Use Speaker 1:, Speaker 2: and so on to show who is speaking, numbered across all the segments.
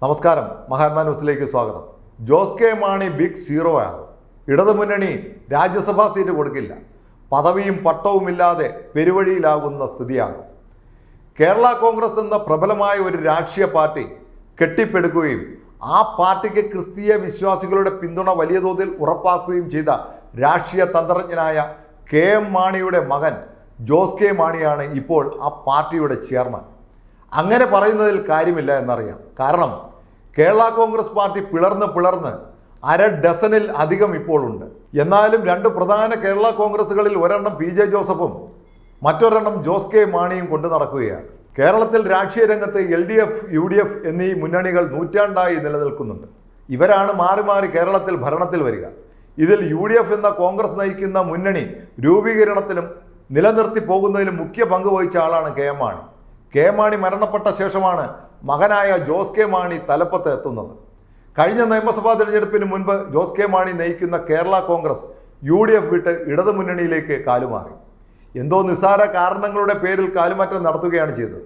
Speaker 1: നമസ്കാരം, മഹാത്മാ ന്യൂസിലേക്ക് സ്വാഗതം. Jose K Mani big zero ആണ്. ഇടതുമുന്നണി രാജ്യസഭാ സീറ്റ് കൊടുക്കില്ല. പദവിയും പട്ടവുമില്ലാതെ പെരുവഴിയിലാകുന്ന സ്ഥിതിയാകും. കേരള കോൺഗ്രസ് എന്ന പ്രബലമായ ഒരു രാഷ്ട്രീയ പാർട്ടി കെട്ടിപ്പടുക്കുകയും ആ പാർട്ടിക്ക് ക്രിസ്തീയ വിശ്വാസികളുടെ പിന്തുണ വലിയ തോതിൽ ഉറപ്പാക്കുകയും ചെയ്ത രാഷ്ട്രീയ തന്ത്രജ്ഞനായ കെ എം മാണിയുടെ മകൻ ജോസ് കെ മാണിയാണ് ഇപ്പോൾ ആ പാർട്ടിയുടെ ചെയർമാൻ. അങ്ങനെ പറയുന്നതിൽ കാര്യമില്ല എന്നറിയാം. കാരണം കേരള കോൺഗ്രസ് പാർട്ടി പിളർന്ന് അര ഡസനിൽ അധികം ഇപ്പോൾ ഉണ്ട്. എന്നാലും രണ്ട് പ്രധാന കേരള കോൺഗ്രസുകളിൽ ഒരെണ്ണം PJ ജോസഫും മറ്റൊരെണ്ണം ജോസ് കെ മാണിയും കൊണ്ടു നടക്കുകയാണ്. കേരളത്തിൽ രാഷ്ട്രീയ രംഗത്ത് LDF, UDF എന്നീ മുന്നണികൾ നൂറ്റാണ്ടായി നിലനിൽക്കുന്നുണ്ട്. ഇവരാണ് മാറി മാറി കേരളത്തിൽ ഭരണത്തിൽ വരിക. ഇതിൽ UDF എന്ന കോൺഗ്രസ് നയിക്കുന്ന മുന്നണി രൂപീകരണത്തിലും നിലനിർത്തി പോകുന്നതിലും മുഖ്യ പങ്ക് വഹിച്ച ആളാണ് K M Mani. K M Mani മരണപ്പെട്ട ശേഷമാണ് മകനായ ജോസ് കെ മാണി തലപ്പത്ത് എത്തുന്നത്. കഴിഞ്ഞ നിയമസഭാ തിരഞ്ഞെടുപ്പിന് മുൻപ് ജോസ് കെ മാണി നയിക്കുന്ന കേരള കോൺഗ്രസ് UDF വിട്ട് ഇടതുമുന്നണിയിലേക്ക് കാലുമാറി. എന്തോ നിസ്സാര കാരണങ്ങളുടെ പേരിൽ കാലുമാറ്റം നടത്തുകയാണ് ചെയ്തത്.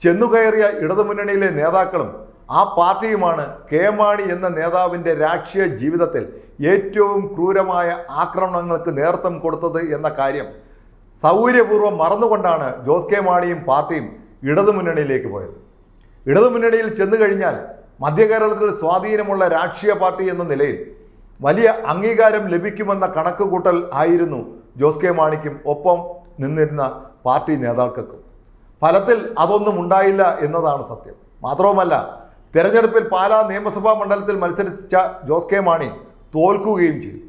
Speaker 1: ചെന്നുകയറിയ ഇടതുമുന്നണിയിലെ നേതാക്കളും ആ പാർട്ടിയുമാണ് കെ എം മാണി എന്ന നേതാവിൻ്റെ രാഷ്ട്രീയ ജീവിതത്തിൽ ഏറ്റവും ക്രൂരമായ ആക്രമണങ്ങൾക്ക് നേതൃത്വം കൊടുത്തത് എന്ന കാര്യം സൗകര്യപൂർവ്വം മറന്നുകൊണ്ടാണ് ജോസ് കെ മാണിയും പാർട്ടിയും ഇടതുമുന്നണിയിലേക്ക് പോയത്. ഇടതുമുന്നണിയിൽ ചെന്നു കഴിഞ്ഞാൽ മധ്യകേരളത്തിൽ സ്വാധീനമുള്ള രാഷ്ട്രീയ പാർട്ടി എന്ന നിലയിൽ വലിയ അംഗീകാരം ലഭിക്കുമെന്ന കണക്കുകൂട്ടൽ ആയിരുന്നു ജോസ് കെ മാണിക്കും ഒപ്പം നിന്നിരുന്ന പാർട്ടി നേതാക്കൾക്കും. ഫലത്തിൽ അതൊന്നും ഉണ്ടായില്ല എന്നതാണ് സത്യം. മാത്രവുമല്ല, തെരഞ്ഞെടുപ്പിൽ പാലാ നിയമസഭാ മണ്ഡലത്തിൽ മത്സരിച്ച ജോസ് കെ മാണി തോൽക്കുകയും ചെയ്തു.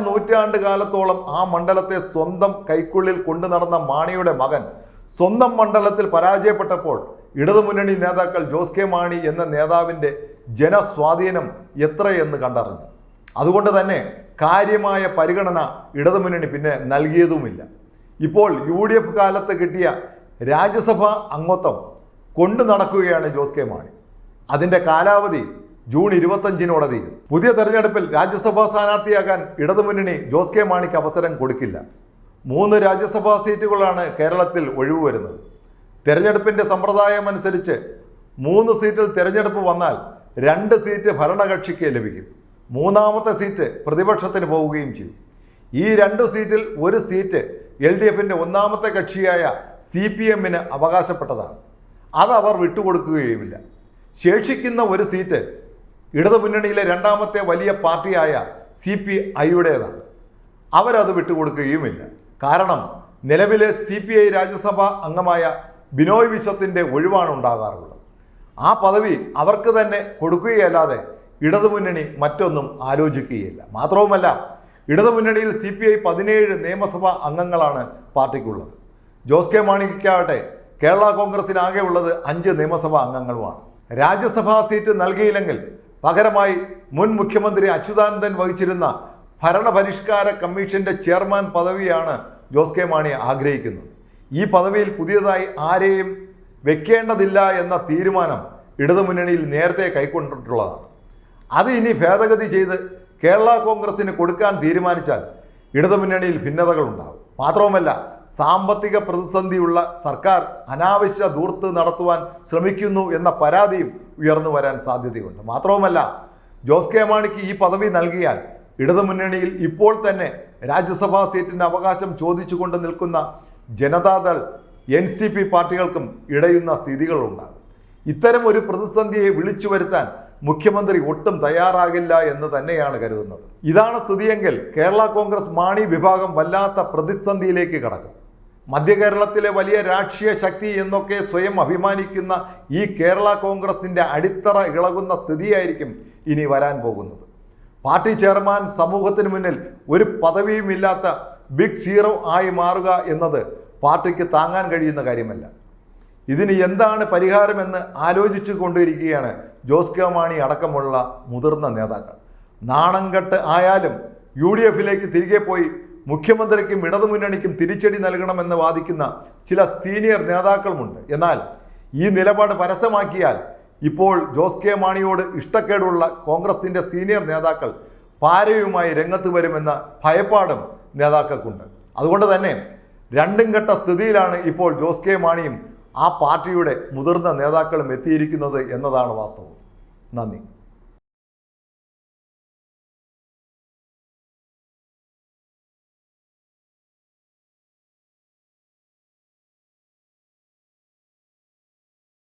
Speaker 1: നൂറ്റാണ്ട് കാലത്തോളം ആ മണ്ഡലത്തെ സ്വന്തം കൈക്കുള്ളിൽ കൊണ്ടു നടന്ന മാണിയുടെ മകൻ സ്വന്തം മണ്ഡലത്തിൽ പരാജയപ്പെട്ടപ്പോൾ ഇടതുമുന്നണി നേതാക്കൾ ജോസ് കെ മാണി എന്ന നേതാവിൻ്റെ ജനസ്വാധീനം എത്രയെന്ന് കണ്ടറിഞ്ഞു. അതുകൊണ്ട് തന്നെ കാര്യമായ പരിഗണന ഇടതുമുന്നണി പിന്നെ നൽകിയതുമില്ല. ഇപ്പോൾ UDF കാലത്ത് കിട്ടിയ രാജ്യസഭാ അംഗത്വം കൊണ്ടു നടക്കുകയാണ് ജോസ് കെ മാണി. അതിൻ്റെ കാലാവധി ജൂൺ 25 തീരും. പുതിയ തെരഞ്ഞെടുപ്പിൽ രാജ്യസഭാ സ്ഥാനാർത്ഥിയാകാൻ ഇടതുമുന്നണി ജോസ് കെ മാണിക്ക് അവസരം കൊടുക്കില്ല. 3 രാജ്യസഭാ സീറ്റുകളാണ് കേരളത്തിൽ ഒഴിവ് വരുന്നത്. തെരഞ്ഞെടുപ്പിൻ്റെ സമ്പ്രദായം അനുസരിച്ച് 3 സീറ്റിൽ തെരഞ്ഞെടുപ്പ് വന്നാൽ 2 സീറ്റ് ഭരണകക്ഷിക്ക് ലഭിക്കും. 3ാമത്തെ സീറ്റ് പ്രതിപക്ഷത്തിന് പോവുകയും ചെയ്യും. ഈ 2 സീറ്റിൽ 1 സീറ്റ് LDFിൻ്റെ 1ാമത്തെ കക്ഷിയായ CPMന് അവകാശപ്പെട്ടതാണ്. അത് അവർ വിട്ടുകൊടുക്കുകയുമില്ല. ശേഷിക്കുന്ന 1 സീറ്റ് ഇടതുമുന്നണിയിലെ 2ാമത്തെ വലിയ പാർട്ടിയായ CPIയുടേതാണ്. അവരത് വിട്ടുകൊടുക്കുകയുമില്ല. കാരണം നിലവിലെ CPI രാജ്യസഭാ അംഗമായ ബിനോയ് വിശ്വത്തിൻ്റെ ഒഴിവാണ് ഉണ്ടാകാറുള്ളത്. ആ പദവി അവർക്ക് തന്നെ കൊടുക്കുകയല്ലാതെ ഇടതുമുന്നണി മറ്റൊന്നും ആലോചിക്കുകയില്ല. മാത്രവുമല്ല, ഇടതുമുന്നണിയിൽ CPI 17 നിയമസഭാ അംഗങ്ങളാണ് പാർട്ടിക്കുള്ളത്. ജോസ് കെ മാണിക്കാവട്ടെ കേരള കോൺഗ്രസിനാകെ ഉള്ളത് 5 നിയമസഭാ അംഗങ്ങളുമാണ്. രാജ്യസഭാ സീറ്റ് നൽകിയില്ലെങ്കിൽ പകരമായി മുൻ മുഖ്യമന്ത്രി അച്യുതാനന്ദൻ വഹിച്ചിരുന്ന ഭരണപരിഷ്കാര കമ്മീഷന്റെ ചെയർമാൻ പദവിയാണ് ജോസ് കെ മാണി ആഗ്രഹിക്കുന്നത്. ഈ പദവിയിൽ പുതിയതായി ആരെയും വെക്കേണ്ടതില്ല എന്ന തീരുമാനം ഇടതുമുന്നണിയിൽ നേരത്തെ കൈക്കൊണ്ടിട്ടുള്ളതാണ്. അത് ഇനി ഭേദഗതി ചെയ്ത് കേരള കോൺഗ്രസിന് കൊടുക്കാൻ തീരുമാനിച്ചാൽ ഇടതുമുന്നണിയിൽ ഭിന്നതകളുണ്ടാകും. മാത്രവുമല്ല, സാമ്പത്തിക പ്രതിസന്ധിയുള്ള സർക്കാർ അനാവശ്യ ധൂർത്ത് നടത്തുവാൻ ശ്രമിക്കുന്നു എന്ന പരാതിയും ഉയർന്നു വരാൻ സാധ്യതയുണ്ട്. മാത്രവുമല്ല, ജോസ് കെ മാണിക്ക് ഈ പദവി നൽകിയാൽ ഇടതുമുന്നണിയിൽ ഇപ്പോൾ തന്നെ രാജ്യസഭാ സീറ്റിന് അവകാശം ചോദിച്ചുകൊണ്ട് നിൽക്കുന്ന ജനതാദൾ, NCP പാർട്ടികൾക്കും ഇടയുന്ന സ്ഥിതികളുണ്ടാകും. ഇത്തരം ഒരു പ്രതിസന്ധിയെ വിളിച്ചു വരുത്താൻ മുഖ്യമന്ത്രി ഒട്ടും തയ്യാറാകില്ല എന്ന് തന്നെയാണ് കരുതുന്നത്. ഇതാണ് സ്ഥിതിയെങ്കിൽ കേരള കോൺഗ്രസ് മാണി വിഭാഗം വല്ലാത്ത പ്രതിസന്ധിയിലേക്ക് കടക്കും. മധ്യകേരളത്തിലെ വലിയ രാഷ്ട്രീയ ശക്തി എന്നൊക്കെ സ്വയം അഭിമാനിക്കുന്ന ഈ കേരള കോൺഗ്രസിൻ്റെ അടിത്തറ ഇളകുന്ന സ്ഥിതിയായിരിക്കും ഇനി വരാൻ പോകുന്നത്. പാർട്ടി ചെയർമാൻ സമൂഹത്തിന് മുന്നിൽ ഒരു പദവിയുമില്ലാത്ത ബിഗ് സീറോ ആയി മാറുക എന്നത് പാർട്ടിക്ക് താങ്ങാൻ കഴിയുന്ന കാര്യമല്ല. ഇതിന് എന്താണ് പരിഹാരമെന്ന് ആലോചിച്ചു കൊണ്ടിരിക്കുകയാണ് ജോസ് കെ മാണി അടക്കമുള്ള മുതിർന്ന നേതാക്കൾ. നാണംകെട്ട് ആയാലും UDFിലേക്ക് തിരികെ പോയി മുഖ്യമന്ത്രിക്കും ഇടതുമുന്നണിക്കും തിരിച്ചടി നൽകണമെന്ന് വാദിക്കുന്ന ചില സീനിയർ നേതാക്കളുമുണ്ട്. എന്നാൽ ഈ നിലപാട് പരസ്യമാക്കിയാൽ ഇപ്പോൾ ജോസ് കെ മാണിയോട് ഇഷ്ടക്കേടുള്ള കോൺഗ്രസിൻ്റെ സീനിയർ നേതാക്കൾ പാരയുമായി രംഗത്ത് വരുമെന്ന ഭയപ്പാടും നേതാക്കൾക്കുണ്ട്. അതുകൊണ്ട് തന്നെ രണ്ടും കെട്ട സ്ഥിതിയിലാണ് ഇപ്പോൾ ജോസ് കെ മാണിയും ആ പാർട്ടിയുടെ മുതിർന്ന നേതാക്കളും എത്തിയിരിക്കുന്നത് എന്നതാണ് വാസ്തവം. നന്ദി.